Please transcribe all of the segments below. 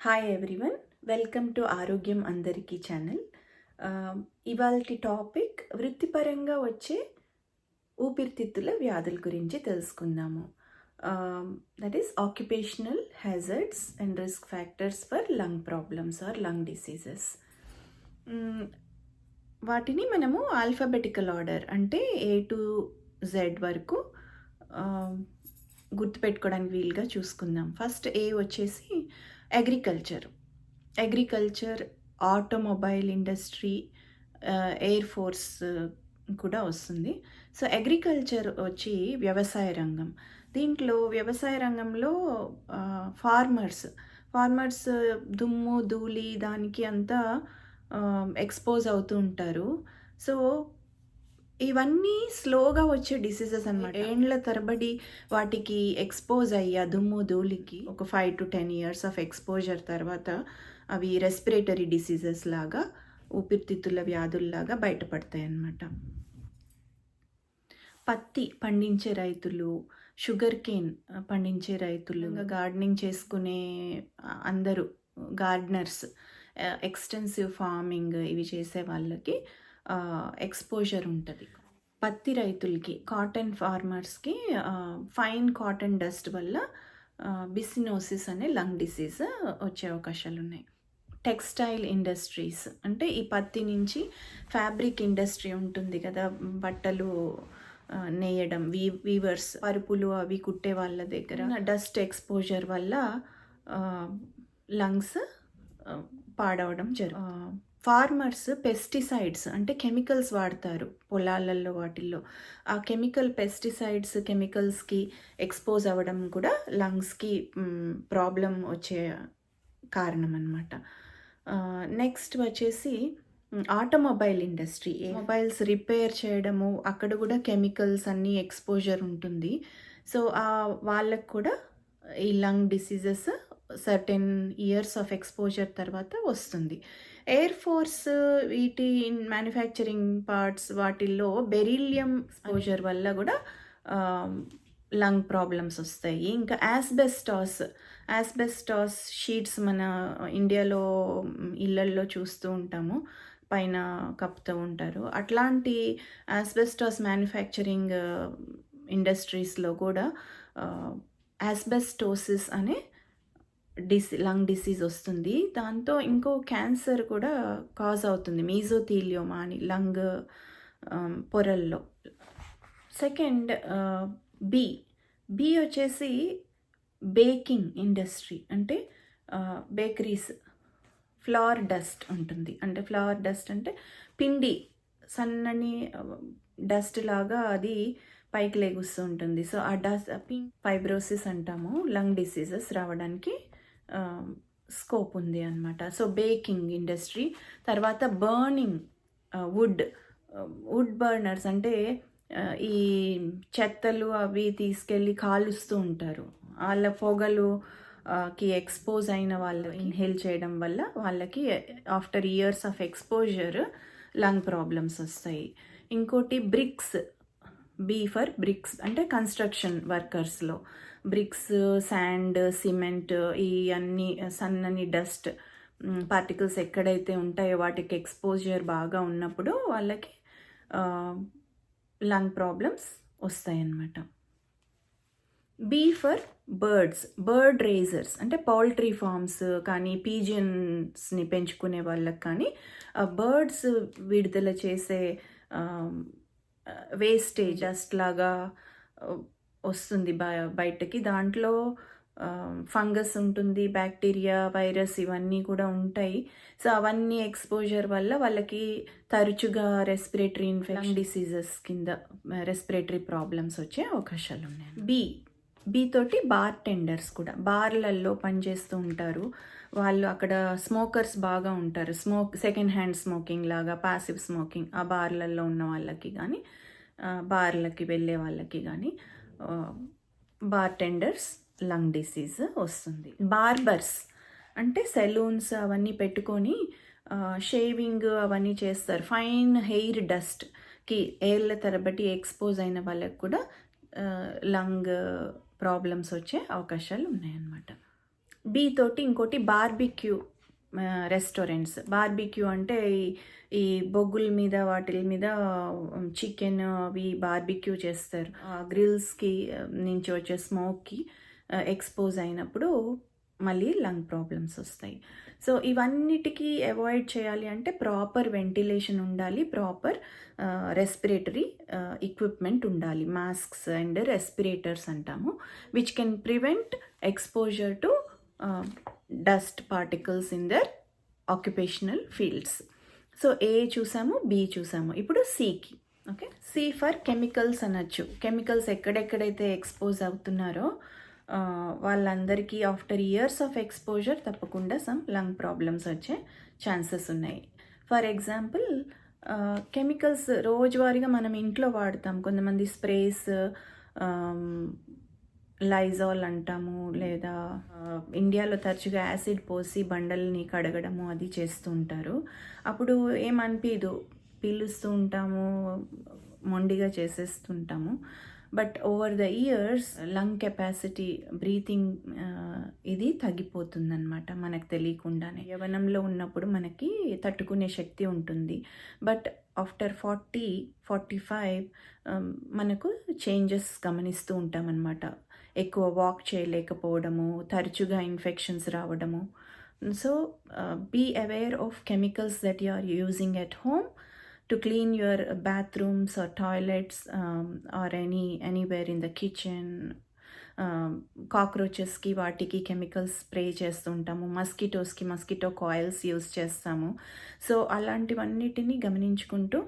Hi everyone, welcome to ఆరోగ్యం అందరికీ channel. ఇవాల్టి టాపిక్ వృత్తిపరంగా వచ్చే ఊపిరితిత్తుల వ్యాధుల గురించి తెలుసుకుందాము. That is occupational hazards and risk factors for lung problems or lung diseases. వాటిని మనము ఆల్ఫాబెటికల్ ఆర్డర్ అంటే A to Z వరకు గుర్తుపెట్టుకోవడానికి వీలుగా చూసుకుందాం. ఫస్ట్ ఏ వచ్చేసి agriculture, automobile industry, air force కూడా వస్తుంది. సో అగ్రికల్చర్ వచ్చి వ్యవసాయ రంగం. దీంట్లో వ్యవసాయ రంగంలో ఫార్మర్స్ దుమ్ము ధూళి దానికి అంతా ఎక్స్పోజ్ అవుతూ ఉంటారు. సో ఇవన్నీ స్లోగా వచ్చే డిసీజెస్ అనమాట. ఏండ్ల తరబడి వాటికి ఎక్స్పోజ్ అయ్యా దుమ్ము ధూళికి ఒక 5 to 10 years ఆఫ్ ఎక్స్పోజర్ తర్వాత అవి రెస్పిరేటరీ డిసీజెస్ లాగా, ఊపిరితిత్తుల వ్యాధుల్లాగా బయటపడతాయి అన్నమాట. పత్తి పండించే రైతులు, షుగర్ కేన్ పండించే రైతులు, గార్డెనింగ్ చేసుకునే అందరూ గార్డెనర్స్, ఎక్స్టెన్సివ్ ఫార్మింగ్ ఇవి చేసే వాళ్ళకి ఎక్స్పోజర్ ఉంటుంది. పత్తి రైతులకి, కాటన్ ఫార్మర్స్కి ఫైన్ కాటన్ డస్ట్ వల్ల బిసినోసిస్ అనే లంగ్ డిసీజ్ వచ్చే అవకాశాలు ఉన్నాయి. టెక్స్టైల్ ఇండస్ట్రీస్ అంటే ఈ పత్తి నుంచి ఫ్యాబ్రిక్ ఇండస్ట్రీ ఉంటుంది కదా, బట్టలు నేయడం, వీవర్స్, పరుపులు అవి కుట్టే వాళ్ళ దగ్గర డస్ట్ ఎక్స్పోజర్ వల్ల లంగ్స్ పాడవడం జరుగుతుంది. ఫార్మర్స్ పెస్టిసైడ్స్ అంటే కెమికల్స్ వాడతారు పొలాలలో, వాటిల్లో ఆ కెమికల్స్కి ఎక్స్పోజ్ అవ్వడం కూడా లంగ్స్కి ప్రాబ్లం వచ్చే కారణం అన్నమాట. నెక్స్ట్ వచ్చేసి ఆటోమొబైల్ ఇండస్ట్రీ, మొబైల్స్ రిపేర్ చేయడము, అక్కడ కూడా కెమికల్స్ అన్నీ ఎక్స్పోజర్ ఉంటుంది. సో వాళ్ళకు కూడా ఈ lung diseases certain years of exposure తర్వాత వస్తుంది. ఎయిర్ ఫోర్స్ వీటి మ్యానుఫ్యాక్చరింగ్ పార్ట్స్ వాటిల్లో బెరీలియం ఎక్స్పోజర్ వల్ల కూడా లంగ్ ప్రాబ్లమ్స్ వస్తాయి. ఇంకా యాస్బెస్టాస్ షీట్స్ మన ఇండియాలో ఇళ్ళల్లో చూస్తూ ఉంటాము, పైన కప్పుతూ ఉంటారు. అట్లాంటి యాస్బెస్టాస్ మ్యానుఫ్యాక్చరింగ్ ఇండస్ట్రీస్లో కూడా యాస్బెస్టోసిస్ అనే లంగ్ డిసీజ్ వస్తుంది. దాంతో ఇంకో క్యాన్సర్ కూడా కాజ్ అవుతుంది, మీజోథీలియోమా అని, లంగ్ పొరల్లో. సెకండ్ బి వచ్చేసి బేకింగ్ ఇండస్ట్రీ అంటే బేకరీస్, ఫ్లవర్ డస్ట్ ఉంటుంది. అంటే ఫ్లవర్ డస్ట్ అంటే పిండి సన్నని డస్ట్ లాగా అది పైకి లెగుస్తూ ఉంటుంది. సో ఆ డస్ట్ ఫైబ్రోసిస్ అంటాము, లంగ్ డిసీజెస్ రావడానికి స్కోప్ ఉంది అన్నమాట. So baking industry. తర్వాత బర్నింగ్, వుడ్ బర్నర్స్ అంటే ఈ చెత్తలు అవి తీసుకెళ్ళి కాలుస్తూ ఉంటారు. వాళ్ళ పొగలుకి ఎక్స్పోజ్ అయిన వాళ్ళు ఇన్హేల్ చేయడం వల్ల వాళ్ళకి after years of exposure lung problems వస్తాయి. ఇంకోటి బి ఫర్ బ్రిక్స్ అంటే కన్స్ట్రక్షన్ వర్కర్స్లో బ్రిక్స్, శాండ్, సిమెంట్, ఈ అన్ని సన్నని డస్ట్ పార్టికల్స్ ఎక్కడైతే ఉంటాయో వాటికి ఎక్స్పోజర్ బాగా ఉన్నప్పుడు వాళ్ళకి లంగ్ ప్రాబ్లమ్స్ వస్తాయి అన్నమాట. బి ఫర్ బర్డ్ రేజర్స్ అంటే పౌల్ట్రీ ఫార్మ్స్ కానీ పీజియన్స్ని పెంచుకునే వాళ్ళకి కానీ బర్డ్స్ విడుదల చేసే వేస్టేజ్ డస్ట్ లాగా వస్తుంది బయటకి. దాంట్లో ఫంగస్ ఉంటుంది, బ్యాక్టీరియా, వైరస్ ఇవన్నీ కూడా ఉంటాయి. సో అవన్నీ ఎక్స్పోజర్ వల్ల వాళ్ళకి తరచుగా రెస్పిరేటరీ ఇన్ఫెక్షన్, డిసీజెస్ కింద రెస్పిరేటరీ ప్రాబ్లమ్స్ వచ్చే అవకాశాలు ఉన్నాయి. బి తోటి బార్ టెండర్స్ కూడా, బార్లలో పనిచేస్తూ ఉంటారు వాళ్ళు. అక్కడ స్మోకర్స్ బాగా ఉంటారు, సెకండ్ హ్యాండ్ స్మోకింగ్ లాగా, పాసివ్ స్మోకింగ్. ఆ బార్లలో ఉన్న వాళ్ళకి కానీ, బార్లకి వెళ్ళే వాళ్ళకి కానీ బార్ టెండర్స్ లంగ్ డిసీజ్ వస్తుంది. బార్బర్స్ అంటే సెలూన్స్ అవన్నీ పెట్టుకొని షేవింగ్ అవన్నీ చేస్తారు. ఫైన్ హెయిర్ డస్ట్కి ఏళ్ళ తరబడి ఎక్స్పోజ్ అయిన వాళ్ళకి కూడా లంగ్ ప్రాబ్లమ్స్ వచ్చే అవకాశాలు ఉన్నాయన్నమాట. బి తోటి ఇంకోటి బార్బిక్యూ రెస్టారెంట్స్. బార్బిక్యూ అంటే ఈ బొగ్గుల మీద వాటిల మీద చికెన్ అవి బార్బిక్యూ చేస్తారు. గ్రిల్స్కి నుంచి వచ్చే స్మోక్కి ఎక్స్పోజ్ అయినప్పుడు మళ్ళీ లంగ్ ప్రాబ్లమ్స్ వస్తాయి. సో ఇవన్నిటికీ అవాయిడ్ చేయాలి అంటే ప్రాపర్ వెంటిలేషన్ ఉండాలి, ప్రాపర్ రెస్పిరేటరీ ఎక్విప్మెంట్ ఉండాలి. మాస్క్స్ అండ్ రెస్పిరేటర్స్ అంటాము, which can prevent exposure to dust particles in their occupational fields. So A చూసాము, బి చూసాము. ఇప్పుడు సికి. ఓకే, సి ఫర్ కెమికల్స్ అనొచ్చు. కెమికల్స్ ఎక్కడెక్కడైతే ఎక్స్పోజ్ అవుతున్నారో వాళ్ళందరికీ ఆఫ్టర్ ఇయర్స్ ఆఫ్ ఎక్స్పోజర్ తప్పకుండా సమ్ లంగ్ ప్రాబ్లమ్స్ వచ్చే ఛాన్సెస్ ఉన్నాయి. ఫర్ ఎగ్జాంపుల్, కెమికల్స్ రోజువారీగా మనం ఇంట్లో వాడతాం. కొంతమంది స్ప్రేస్, లైజాల్ అంటాము, లేదా ఇండియాలో తరచుగా యాసిడ్ పోసి బండల్ని కడగడము అది చేస్తూ ఉంటారు. అప్పుడు ఏమనిపించదు, పీలుస్తూ ఉంటాము, మొండిగా చేసేస్తుంటాము. But over the years lung capacity, breathing ఇది తగ్గిపోతుందన్నమాట మనకు తెలియకుండానే. యవ్వనంలో ఉన్నప్పుడు మనకి తట్టుకునే శక్తి ఉంటుంది, బట్ ఆఫ్టర్ 40-45 మనకు చేంజెస్ గమనిస్తూ ఉంటామన్నమాట. ఎక్కువ వాక్ చేయలేకపోవడము, తరచుగా ఇన్ఫెక్షన్స్ రావడము. So be aware of chemicals that you are using at home to clean your bathrooms or toilets, or anywhere in the kitchen. కాక్రోచెస్కి వాటికి కెమికల్స్ స్ప్రే చేస్తుంటాము, మస్కిటోస్కి మస్కిటో కాయిల్స్ యూస్ చేస్తాము. So అలాంటివన్నిటిని గమనించుకుంటూ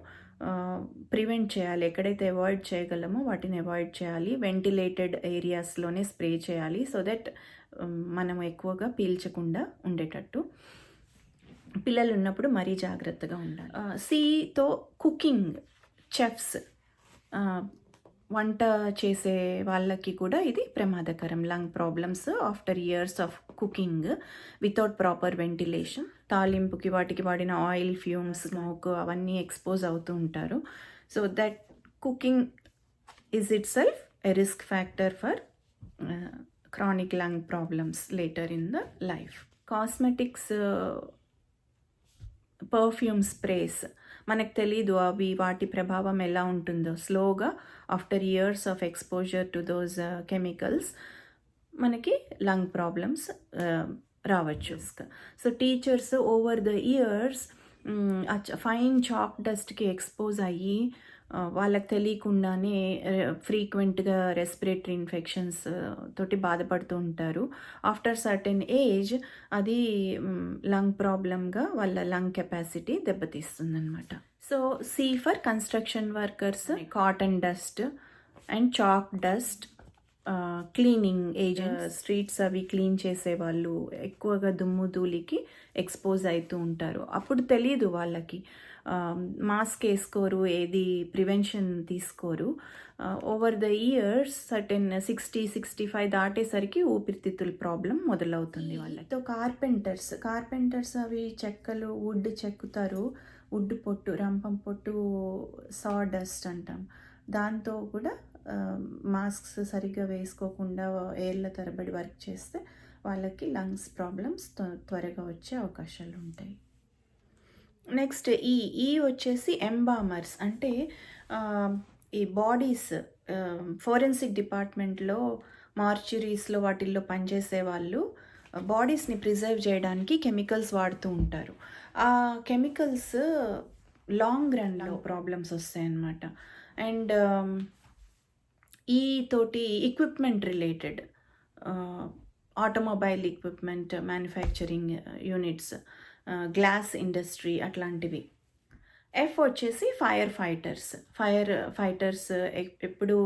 prevent చేయాలి. ఎక్కడైతే avoid చేయగలమో వాటిని avoid చేయాలి. Ventilated ఏరియాస్లోనే spray చేయాలి, సో దట్ మనం ఎక్కువగా పీల్చకుండా ఉండేటట్టు. పిల్లలు ఉన్నప్పుడు మరీ జాగ్రత్తగా ఉండాలి. సితో కుకింగ్, చెఫ్స్, వంట చేసే వాళ్ళకి కూడా ఇది ప్రమాదకరం. Lung problems after years of cooking without proper ventilation. తాలింపుకి వాటికి వాడిన ఆయిల్ ఫ్యూమ్స్, స్మోక్ అవన్నీ ఎక్స్పోజ్ అవుతూ ఉంటారు. So that cooking is itself a risk factor for chronic lung problems later in the life. Cosmetics, perfume sprays మనకు తెలీదు అవి వాటి ప్రభావం ఎలా ఉంటుందో. స్లోగా after years of exposure to those chemicals మనకి లంగ్ ప్రాబ్లమ్స్ రావచ్చు. So teachers over the years fine chalk డస్ట్కి expose అయ్యి వాళ్ళకి తెలియకుండానే ఫ్రీక్వెంట్గా రెస్పిరేటరీ ఇన్ఫెక్షన్స్ తోటి బాధపడుతూ ఉంటారు. ఆఫ్టర్ సర్టెన్ ఏజ్ అది లంగ్ ప్రాబ్లమ్గా వాళ్ళ లంగ్ కెపాసిటీ దెబ్బతీస్తుందన్నమాట. So C for construction workers, cotton dust and chalk dust, cleaning agents, streets అవి క్లీన్ చేసేవాళ్ళు ఎక్కువగా దుమ్ము ధూళికి ఎక్స్పోజ్ అవుతూ ఉంటారు. అప్పుడు తెలియదు వాళ్ళకి, మాస్క్ వేసుకోరు, ఏది ప్రివెన్షన్ తీసుకోరు. ఓవర్ ద ఇయర్స్ సర్టెన్ 60-65 దాటేసరికి ఊపిరితిత్తుల ప్రాబ్లం మొదలవుతుంది వాళ్ళకి. సో కార్పెంటర్స్ అవి చెక్కలు, వుడ్ చెక్కుతారు. వుడ్ పొట్టు, రంపం పొట్టు, సా డస్ట్ అంటాం. దాంతో కూడా మాస్క్స్ సరిగ్గా వేసుకోకుండా ఏళ్ళ తరబడి వర్క్ చేస్తే వాళ్ళకి లంగ్స్ ప్రాబ్లమ్స్ త్వరగా వచ్చే అవకాశాలు ఉంటాయి. నెక్స్ట్ ఈ వచ్చేసి ఎంబామర్స్, అంటే ఈ బాడీస్, ఫోరెన్సిక్ డిపార్ట్మెంట్లో మార్చురీస్లో వాటిల్లో పనిచేసే వాళ్ళు బాడీస్ని ప్రిజర్వ్ చేయడానికి కెమికల్స్ వాడుతూ ఉంటారు. ఆ కెమికల్స్ లాంగ్ రన్లో ప్రాబ్లమ్స్ వస్తాయన్నమాట. అండ్ ఈ తోటి equipment related, automobile equipment manufacturing units, glass industry అట్లాంటివి. ఎఫ్ వచ్చేసి ఫైర్ ఫైటర్స్ ఎప్పుడు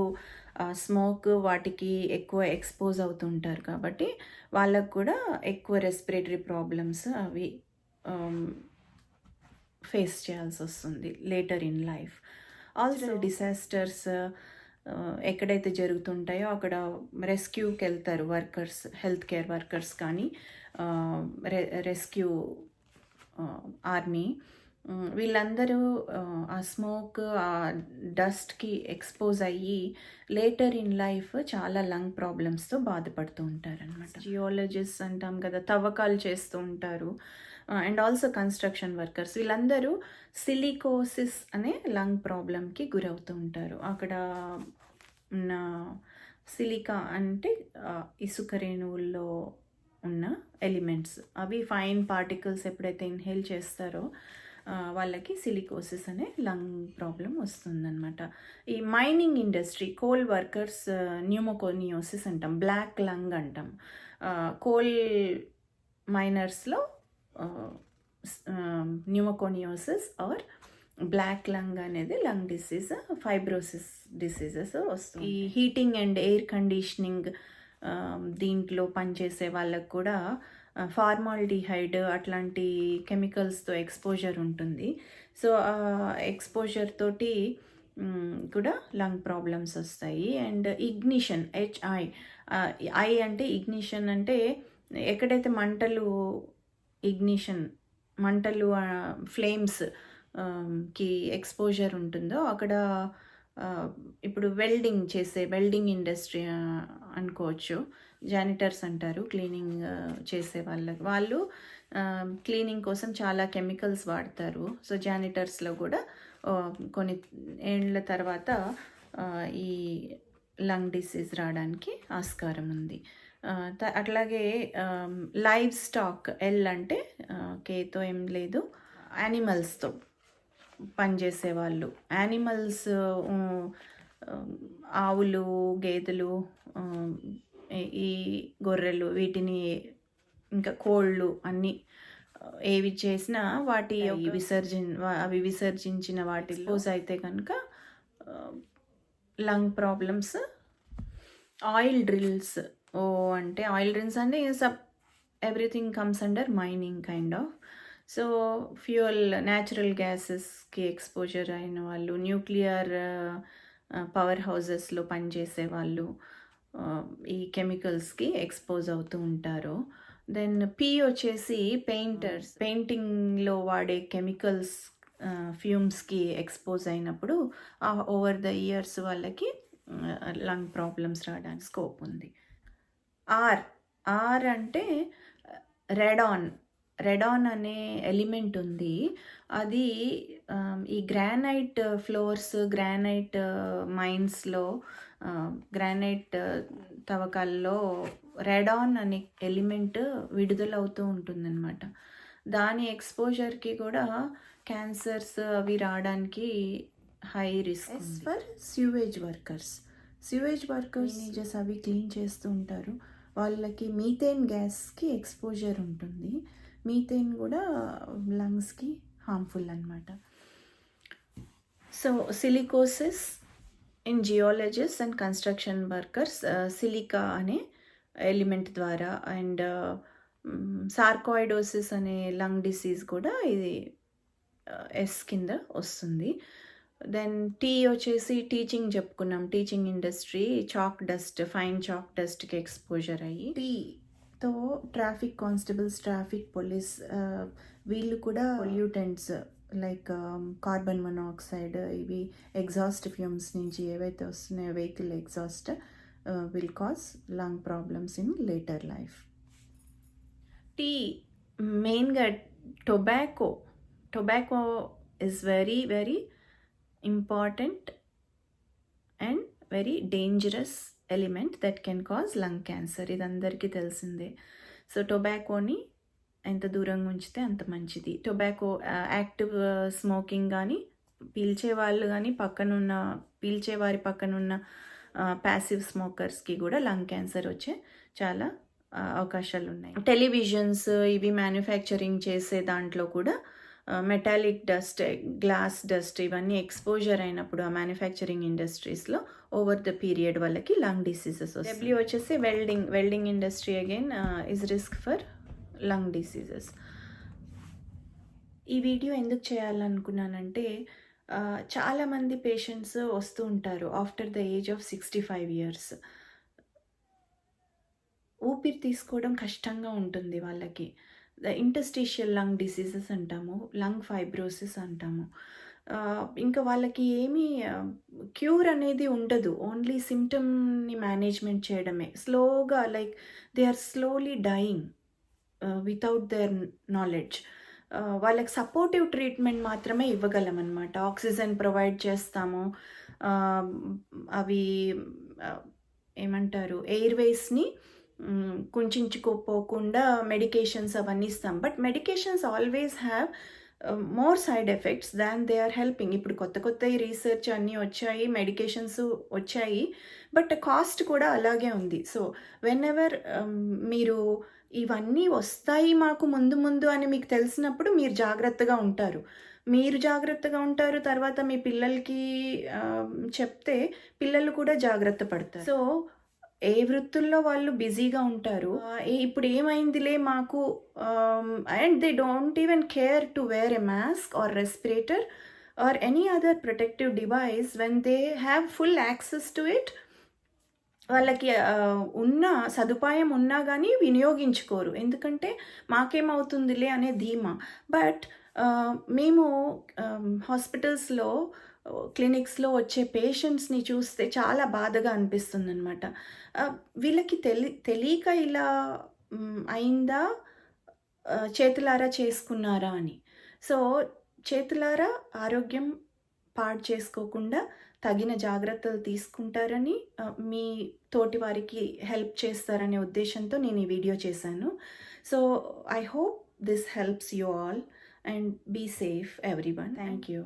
స్మోక్ వాటికి ఎక్కువ ఎక్స్పోజ్ అవుతుంటారు కాబట్టి వాళ్ళకు కూడా ఎక్కువ రెస్పిరేటరీ ప్రాబ్లమ్స్ అవి ఫేస్ చేయాల్సి వస్తుంది later in life. Also disasters ఎక్కడైతే జరుగుతుంటాయో అక్కడ రెస్క్యూకి వెళ్తారు వర్కర్స్, హెల్త్ కేర్ వర్కర్స్ కానీ రెస్క్యూ ఆర్మీ. వీళ్ళందరూ ఆ స్మోక్, ఆ డస్ట్‌కి ఎక్స్‌పోజ్ అయ్యి లేటర్ ఇన్ లైఫ్ చాలా లంగ్ ప్రాబ్లమ్స్‌తో బాధపడుతూ ఉంటారనమాట. జియాలజిస్ట్ అంటాం కదా! తవ్వకాలు చేస్తూ ఉంటారు. అండ్ ఆల్సో కన్‌స్ట్రక్షన్ వర్కర్స్ వీళ్ళందరూ సిలికోసిస్ అనే లంగ్ ప్రాబ్లమ్‌కి గురవుతూ ఉంటారు. అక్కడ ఉన్న సిలికా అంటే ఇసుక రేణువుల్లో ఉన్న ఎలిమెంట్స్ అవి ఫైన్ పార్టికల్స్ ఎప్పుడైతే ఇన్హేల్ చేస్తారో వాళ్ళకి సిలికోసిస్ అనే లంగ్ ప్రాబ్లం వస్తుందన్నమాట. ఈ మైనింగ్ ఇండస్ట్రీ కోల్ వర్కర్స్ న్యూమోకోనియోసిస్ అంటాం, బ్లాక్ లంగ్ అంటాం. కోల్ మైనర్స్లో న్యూమోకోనియోసిస్ ఆర్ బ్లాక్ లంగ్ అనేది లంగ్ డిసీజ్, ఫైబ్రోసిస్ డిసీజెస్ వస్తుంది. ఈ హీటింగ్ అండ్ ఎయిర్ కండిషనింగ్ దీంట్లో పనిచేసే వాళ్ళకు కూడా ఫార్మాల్డిహైడ్ అట్లాంటి కెమికల్స్తో ఎక్స్పోజర్ ఉంటుంది. సో ఆ ఎక్స్పోజర్ తోటి కూడా లంగ్ ప్రాబ్లమ్స్ వస్తాయి. అండ్ ఇగ్నిషన్, ఐ అంటే ఇగ్నిషన్ అంటే ఎక్కడైతే మంటలు ఫ్లేమ్స్ కి ఎక్స్పోజర్ ఉంటుందో అక్కడ ఇప్పుడు వెల్డింగ్ ఇండస్ట్రీ అనుకోవచ్చు. జానిటర్స్ అంటారు క్లీనింగ్ చేసే వాళ్ళు క్లీనింగ్ కోసం చాలా కెమికల్స్ వాడతారు. సో జానిటర్స్లో కూడా కొన్ని ఏళ్ళ తర్వాత ఈ లంగ్ డిసీజ్ రావడానికి ఆస్కారం ఉంది. అట్లాగే లైవ్ స్టాక్, ఎల్ అంటే కేతో ఏం లేదు, యానిమల్స్తో పనిచేసే వాళ్ళు, యానిమల్స్ ఆవులు, గేదెలు, ఈ గొర్రెలు, వీటిని ఇంకా కోళ్ళు అన్నీ ఏవి చేసినా అవి విసర్జించిన వాటి లోజ్ అయితే కనుక లంగ్ ప్రాబ్లమ్స్. ఆయిల్ డ్రిల్స్ అంటే everything comes under mining kind of. So fuel, natural గ్యాసెస్కి ఎక్స్పోజర్ అయిన వాళ్ళు, న్యూక్లియర్ పవర్ హౌజెస్లో పనిచేసే వాళ్ళు ఈ కెమికల్స్కి ఎక్స్పోజ్ అవుతూ ఉంటారు. దెన్ పీ వచ్చేసి పెయింటింగ్లో వాడే కెమికల్స్ ఫ్యూమ్స్కి ఎక్స్పోజ్ అయినప్పుడు ఓవర్ ద ఇయర్స్ వాళ్ళకి లంగ్ ప్రాబ్లమ్స్ రావడానికి స్కోప్ ఉంది. ఆర్ అంటే రెడాన్ అనే ఎలిమెంట్ ఉంది. అది ఈ గ్రానైట్ ఫ్లోర్స్, గ్రానైట్ మైన్స్లో, గ్రానైట్ తవ్వకాల్లో రెడాన్ అనే ఎలిమెంట్ విడుదలవుతూ ఉంటుందన్నమాట. దాని ఎక్స్పోజర్కి కూడా క్యాన్సర్స్ అవి రావడానికి high risk. For sewage workers teenagers అవి క్లీన్ చేస్తూ ఉంటారు. వాళ్ళకి మీథేన్ గ్యాస్కి ఎక్స్పోజర్ ఉంటుంది. మీథేన్ కూడా లంగ్స్కి హార్మ్ఫుల్ అన్నమాట. So silicosis in geologist and construction workers silica అనే ఎలిమెంట్ ద్వారా, అండ్ సార్కాయిడోసిస్ అనే లంగ్ డిసీజ్ కూడా ఇది ఎస్ కింద వస్తుంది. దెన్ టీ వచ్చేసి టీచింగ్ చెప్పుకున్నాం, టీచింగ్ ఇండస్ట్రీ ఫైన్ చాక్ డస్ట్కి ఎక్స్పోజర్ అయ్యి టీతో ట్రాఫిక్ కానిస్టేబుల్స్, ట్రాఫిక్ పోలీస్ వీళ్ళు కూడా పొల్యూటెంట్స్ లైక్ కార్బన్ మొనాక్సైడ్, ఇవి ఎగ్జాస్ట్ ఫ్యూమ్స్ నుంచి ఏవైతే వస్తున్నాయో vehicle exhaust will cause lung problems in later life. టీ మెయిన్గా tobacco is very very important and very dangerous element that can cause lung cancer. ఇది అందరికీ తెలిసిందే. సో టొబాకోని ఎంత దూరంగా ఉంచితే అంత మంచిది. టొబాకో యాక్టివ్ స్మోకింగ్ కానీ, పీల్చేవాళ్ళు కానీ, పీల్చేవారి పక్కనున్న ప్యాసివ్ స్మోకర్స్కి కూడా లంగ్ క్యాన్సర్ వచ్చే చాలా అవకాశాలు ఉన్నాయి. టెలివిజన్స్ ఇవి మ్యానుఫ్యాక్చరింగ్ చేసే దాంట్లో కూడా మెటాలిక్ డస్ట్, గ్లాస్ డస్ట్ ఇవన్నీ ఎక్స్పోజర్ అయినప్పుడు ఆ మ్యానుఫ్యాక్చరింగ్ ఇండస్ట్రీస్లో ఓవర్ ద పీరియడ్ వాళ్ళకి లంగ్ డిసీజెస్ వస్తాయి. డబ్ల్యూ వచ్చేసి welding industry again is risk for lung diseases. ఈ వీడియో ఎందుకు చేయాలనుకున్నానంటే చాలామంది పేషెంట్స్ వస్తూ ఉంటారు after the age of 65 years. ఊపిరి తీసుకోవడం కష్టంగా ఉంటుంది వాళ్ళకి. ఇంటర్స్టిషియల్ లంగ్ డిసీజెస్ అంటాము, లంగ్ ఫైబ్రోసిస్ అంటాము. ఇంకా వాళ్ళకి ఏమీ క్యూర్ అనేది ఉండదు. ఓన్లీ సిమ్టమ్‌ని మేనేజ్‌మెంట్ చేయడమే. స్లోగా like they are slowly dying without their knowledge. వాళ్ళకి సపోర్టివ్ ట్రీట్మెంట్ మాత్రమే ఇవ్వగలమనమాట. ఆక్సిజన్ ప్రొవైడ్ చేస్తాము. ఆహ్, అవి ఆహ్, ఏమంటారు ఎయిర్‌వేస్‌ని కుంచించుకుపోకుండా మెడికేషన్స్ అవన్నీ ఇస్తాం. But medications always have more side effects than they are helping. ఇప్పుడు కొత్త కొత్తయి రీసెర్చ్ అన్నీ వచ్చాయి. మెడికేషన్స్ వచ్చాయి. బట్ కాస్ట్ కూడా అలాగే ఉంది. సో, వెనెవర్ మీరు ఇవన్నీ వస్తాయి మాకు ముందు ముందు అని మీకు తెలిసినప్పుడు మీరు జాగ్రత్తగా ఉంటారు. మీరు జాగ్రత్తగా ఉంటారు. తర్వాత మీ పిల్లలకి చెప్తే పిల్లలు కూడా జాగ్రత్త పడతారు. సో, ఏ వృత్తుల్లో వాళ్ళు బిజీగా ఉంటారు. ఇప్పుడు ఏమైందిలే మాకు and they don't even care to wear a mask or respirator or any other protective device when they have full access to it. వాళ్ళకి ఉన్న సదుపాయం ఉన్నా గానీ వినియోగించుకోరు. ఎందుకంటే మాకేమవుతుందిలే అనే ధీమా. బట్ మేము హాస్పిటల్స్‌లో క్లినిక్స్‌లో వచ్చే పేషెంట్స్‌ని చూస్తే చాలా బాధగా అనిపిస్తుందనమాట. వీళ్ళకి తెలీక ఇలా అయిందా? చేతులారా చేసుకున్నారా అని. సో, చేతులారా ఆరోగ్యం పాడు చేసుకోకుండా తగిన జాగ్రత్తలు తీసుకుంటారని, మీ తోటి వారికి హెల్ప్ చేస్తారనే ఉద్దేశంతో నేను ఈ వీడియో చేశాను. So, I hope this helps you all and be safe everyone. Thank you.